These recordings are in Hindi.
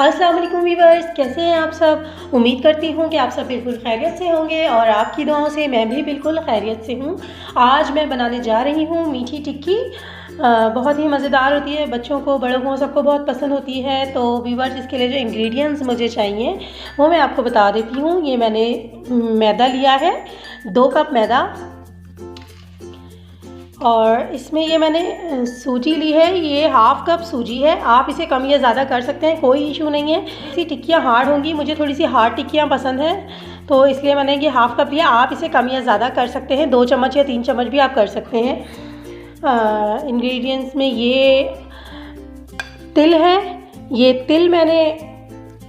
अस्सलाम वालेकुम वीवर्स, कैसे हैं आप सब। उम्मीद करती हूँ कि आप सब बिल्कुल खैरियत से होंगे और आपकी दुआओं से मैं भी बिल्कुल खैरियत से हूँ। आज मैं बनाने जा रही हूँ मीठी टिक्की। बहुत ही मज़ेदार होती है, बच्चों को बड़ों को सबको बहुत पसंद होती है। तो वीवर्स, इसके लिए जो इंग्रेडिएंट्स मुझे चाहिए वो मैं आपको बता देती हूँ। ये मैंने मैदा लिया है, 2 कप मैदा, और इसमें ये मैंने सूजी ली है, ये हाफ़ कप सूजी है। आप इसे कम या ज़्यादा कर सकते हैं, कोई इशू नहीं है। ऐसी टिक्कियाँ हार्ड होंगी, मुझे थोड़ी सी हार्ड टिक्कियाँ पसंद हैं, तो इसलिए मैंने ये हाफ़ कप लिया। आप इसे कम या ज़्यादा कर सकते हैं, 2 चम्मच या 3 चम्मच भी आप कर सकते हैं। इंग्रेडिएंट्स में ये तिल है, ये तिल मैंने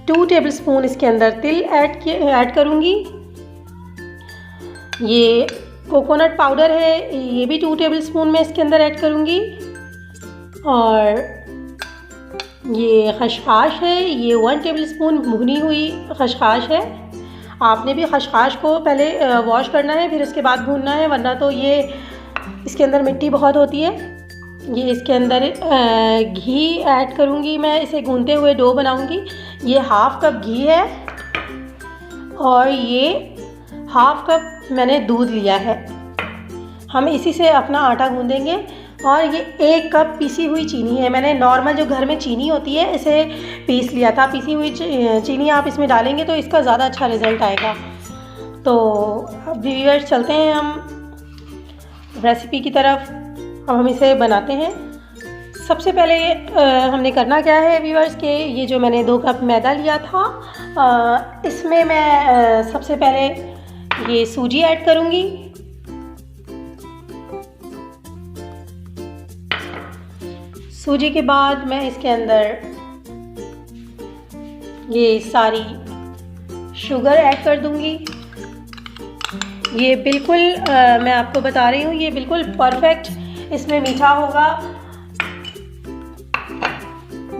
2 टेबलस्पून इसके अंदर तिल ऐड करूँगी। ये कोकोनट पाउडर है, ये भी 2 टेबलस्पून मैं इसके अंदर ऐड करूँगी। और ये खशखाश है, ये 1 टेबलस्पून भुनी हुई खशखाश है। आपने भी खशखाश को पहले वॉश करना है, फिर उसके बाद भूनना है, वरना तो ये इसके अंदर मिट्टी बहुत होती है। ये इसके अंदर घी ऐड करूँगी मैं, इसे गूंथते हुए डो बनाऊँगी। ये हाफ़ कप घी है और ये हाफ़ कप मैंने दूध लिया है। हम इसी से अपना आटा गूंदेंगे। और ये 1 कप पीसी हुई चीनी है, मैंने नॉर्मल जो घर में चीनी होती है इसे पीस लिया था। पीसी हुई चीनी आप इसमें डालेंगे तो इसका ज़्यादा अच्छा रिज़ल्ट आएगा। तो अब व्यूअर्स, चलते हैं हम रेसिपी की तरफ। अब हम इसे बनाते हैं। सबसे पहले हमने करना क्या है व्यूअर्स के, ये जो मैंने 2 कप मैदा लिया था, इसमें मैं सबसे पहले ये सूजी ऐड करूँगी। सूजी के बाद मैं इसके अंदर ये सारी शुगर ऐड कर दूँगी। ये बिल्कुल मैं आपको बता रही हूँ, ये बिल्कुल परफेक्ट इसमें मीठा होगा,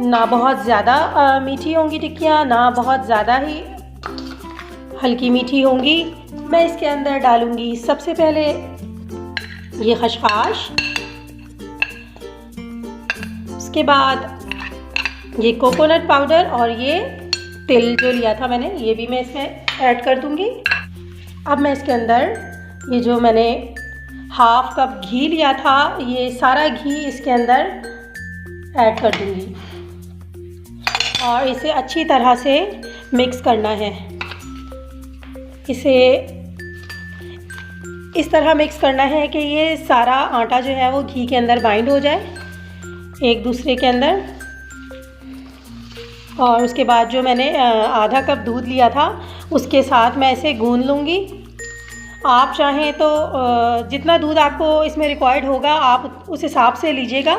ना बहुत ज़्यादा मीठी होंगी टिक्कियाँ, ना बहुत ज़्यादा ही हल्की मीठी होंगी। मैं इसके अंदर डालूँगी सबसे पहले ये खशखाश, उसके बाद ये कोकोनट पाउडर और ये तिल जो लिया था मैंने, ये भी मैं इसमें ऐड कर दूँगी। अब मैं इसके अंदर ये जो मैंने हाफ़ कप घी लिया था, ये सारा घी इसके अंदर ऐड कर दूँगी और इसे अच्छी तरह से मिक्स करना है। इसे इस तरह मिक्स करना है कि ये सारा आटा जो है वो घी के अंदर बाइंड हो जाए एक दूसरे के अंदर। और उसके बाद जो मैंने आधा कप दूध लिया था उसके साथ मैं इसे गूंद लूँगी। आप चाहें तो जितना दूध आपको इसमें रिक्वायर्ड होगा आप उस हिसाब से लीजिएगा।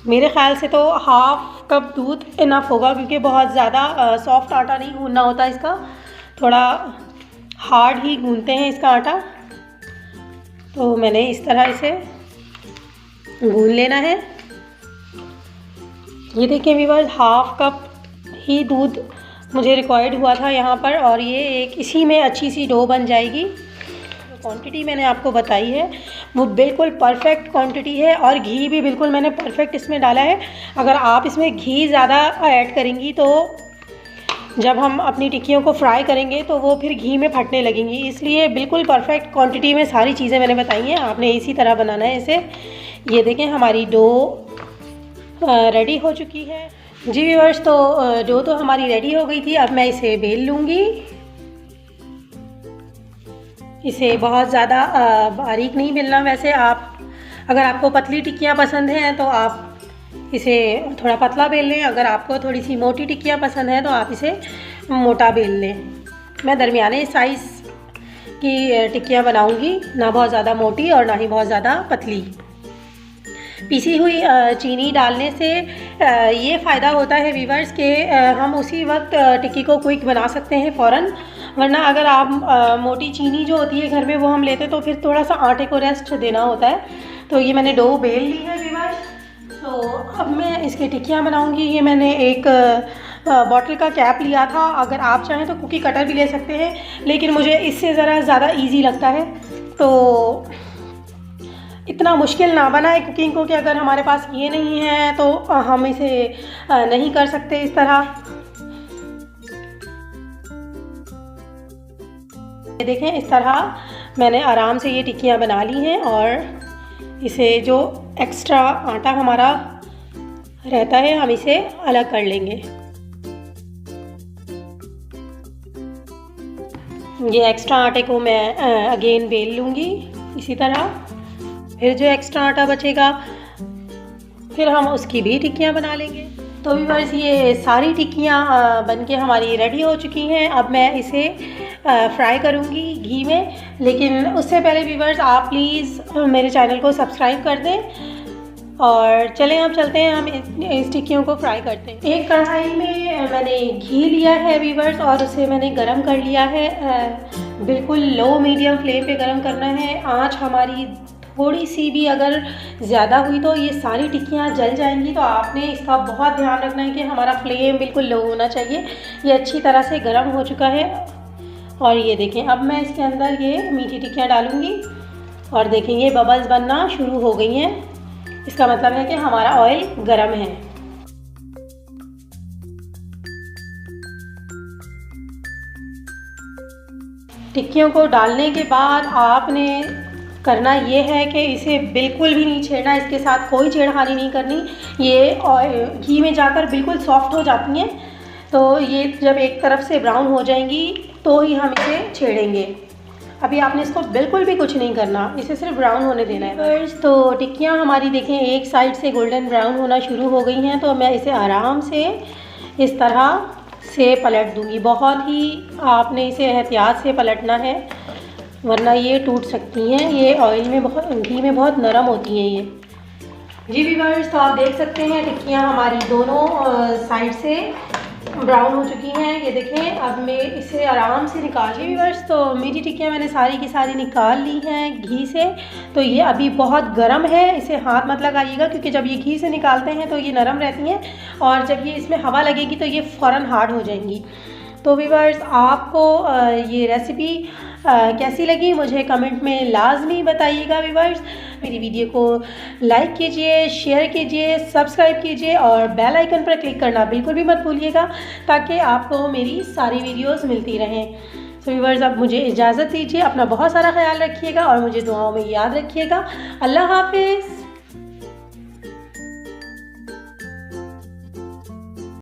मेरे ख़्याल से तो हाफ़ कप दूध इनफ होगा, क्योंकि बहुत ज़्यादा सॉफ्ट आटा नहीं गूंदना होता इसका, थोड़ा हार्ड ही गूंदते हैं इसका आटा। तो मैंने इस तरह इसे गूंद लेना है। ये देखिए व्यूअर्स, हाफ़ कप ही दूध मुझे रिक्वायर्ड हुआ था यहाँ पर, और ये एक इसी में अच्छी सी डो बन जाएगी। जो क्वांटिटी मैंने आपको बताई है वो बिल्कुल परफेक्ट क्वांटिटी है, और घी भी बिल्कुल मैंने परफेक्ट इसमें डाला है। अगर आप इसमें घी ज़्यादा ऐड करेंगी तो जब हम अपनी टिक्कियों को फ्राई करेंगे तो वो फिर घी में फटने लगेंगी, इसलिए बिल्कुल परफेक्ट क्वांटिटी में सारी चीज़ें मैंने बताई हैं, आपने इसी तरह बनाना है इसे। ये देखें हमारी डो रेडी हो चुकी है। जी व्यूअर्स, तो डो तो हमारी रेडी हो गई थी। अब मैं इसे बेल लूँगी। इसे बहुत ज़्यादा बारीक नहीं बेलना, वैसे आप अगर आपको पतली टिक्कियाँ पसंद हैं तो आप इसे थोड़ा पतला बेल लें, अगर आपको थोड़ी सी मोटी टिक्कियाँ पसंद हैं तो आप इसे मोटा बेल लें। मैं दरमियाने साइज़ की टिक्कियाँ बनाऊँगी, ना बहुत ज़्यादा मोटी और ना ही बहुत ज़्यादा पतली। पीसी हुई चीनी डालने से ये फ़ायदा होता है व्यूअर्स के हम उसी वक्त टिक्की को क्विक बना सकते हैं फ़ौरन, वरना अगर आप मोटी चीनी जो होती है घर में वो हम लेते तो फिर थोड़ा सा आटे को रेस्ट देना होता है। तो ये मैंने डो बेल ली है व्यूअर्स। तो अब मैं इसकी टिक्कियाँ बनाऊँगी। ये मैंने एक बॉटल का कैप लिया था, अगर आप चाहें तो कुकी कटर भी ले सकते हैं, लेकिन मुझे इससे ज़्यादा ईजी लगता है। तो इतना मुश्किल ना बनाए कुकिंग को कि अगर हमारे पास ये नहीं है तो हम इसे नहीं कर सकते इस तरह। देखें इस तरह मैंने आराम से ये टिक्कियाँ बना ली हैं और इसे जो एक्स्ट्रा आटा हमारा रहता है हम इसे अलग कर लेंगे। ये एक्स्ट्रा आटे को मैं अगेन बेल लूँगी इसी तरह। फिर जो एक्स्ट्रा आटा बचेगा फिर हम उसकी भी टिक्कियाँ बना लेंगे। तो व्यूअर्स ये सारी टिक्कियाँ बनके हमारी रेडी हो चुकी हैं। अब मैं इसे फ्राई करूँगी घी में, लेकिन उससे पहले व्यूअर्स आप प्लीज़ मेरे चैनल को सब्सक्राइब कर दें। और चलें अब चलते हैं, हम इस टिक्कियों को फ्राई करते हैं। एक कढ़ाई में मैंने घी लिया है व्यूअर्स और उसे मैंने गरम कर लिया है। बिल्कुल लो मीडियम फ्लेम पे गरम करना है। आंच हमारी थोड़ी सी भी अगर ज़्यादा हुई तो ये सारी टिक्कियाँ जल जाएंगी, तो आपने इसका बहुत ध्यान रखना है कि हमारा फ्लेम बिल्कुल लो होना चाहिए। ये अच्छी तरह से गर्म हो चुका है और ये देखें अब मैं इसके अंदर ये मीठी टिक्कियाँ डालूँगी और देखें ये बबल्स बनना शुरू हो गई हैं। इसका मतलब है कि हमारा ऑयल गरम है। टिक्कियों को डालने के बाद आपने करना ये है कि इसे बिल्कुल भी नहीं छेड़ना, इसके साथ कोई छेड़खानी नहीं करनी। ये घी में जाकर बिल्कुल सॉफ्ट हो जाती हैं, तो ये जब एक तरफ से ब्राउन हो जाएंगी तो ही हम इसे छेड़ेंगे। अभी आपने इसको बिल्कुल भी कुछ नहीं करना, इसे सिर्फ ब्राउन होने देना है बस। तो टिक्कियाँ हमारी देखें एक साइड से गोल्डन ब्राउन होना शुरू हो गई हैं, तो मैं इसे आराम से इस तरह से पलट दूंगी। बहुत ही आपने इसे एहतियात से पलटना है वरना ये टूट सकती हैं। ये ऑयल में बहुत, घी में बहुत नरम होती हैं ये। जी व्यूअर्स, तो आप देख सकते हैं टिक्कियाँ हमारी दोनों साइड से ब्राउन हो चुकी हैं। ये देखें अब मैं इसे आराम से निकाल ली व्यूअर्स। तो मीठी टिक्कियाँ मैंने सारी की सारी निकाल ली हैं घी से। तो ये अभी बहुत गर्म है, इसे हाथ मत लगाइएगा क्योंकि जब ये घी से निकालते हैं तो ये नरम रहती हैं और जब ये इसमें हवा लगेगी तो ये फ़ौरन हार्ड हो जाएंगी। तो व्यूअर्स आपको ये रेसिपी कैसी लगी मुझे कमेंट में लाजमी बताइएगा। व्यूअर्स मेरी वीडियो को लाइक कीजिए, शेयर कीजिए, सब्सक्राइब कीजिए और बेल आइकन पर क्लिक करना बिल्कुल भी मत भूलिएगा ताकि आपको मेरी सारी वीडियोस मिलती रहें। तो व्यूअर्स अब मुझे इजाज़त दीजिए, अपना बहुत सारा ख्याल रखिएगा और मुझे दुआओं में याद रखिएगा। अल्लाह हाफिज़।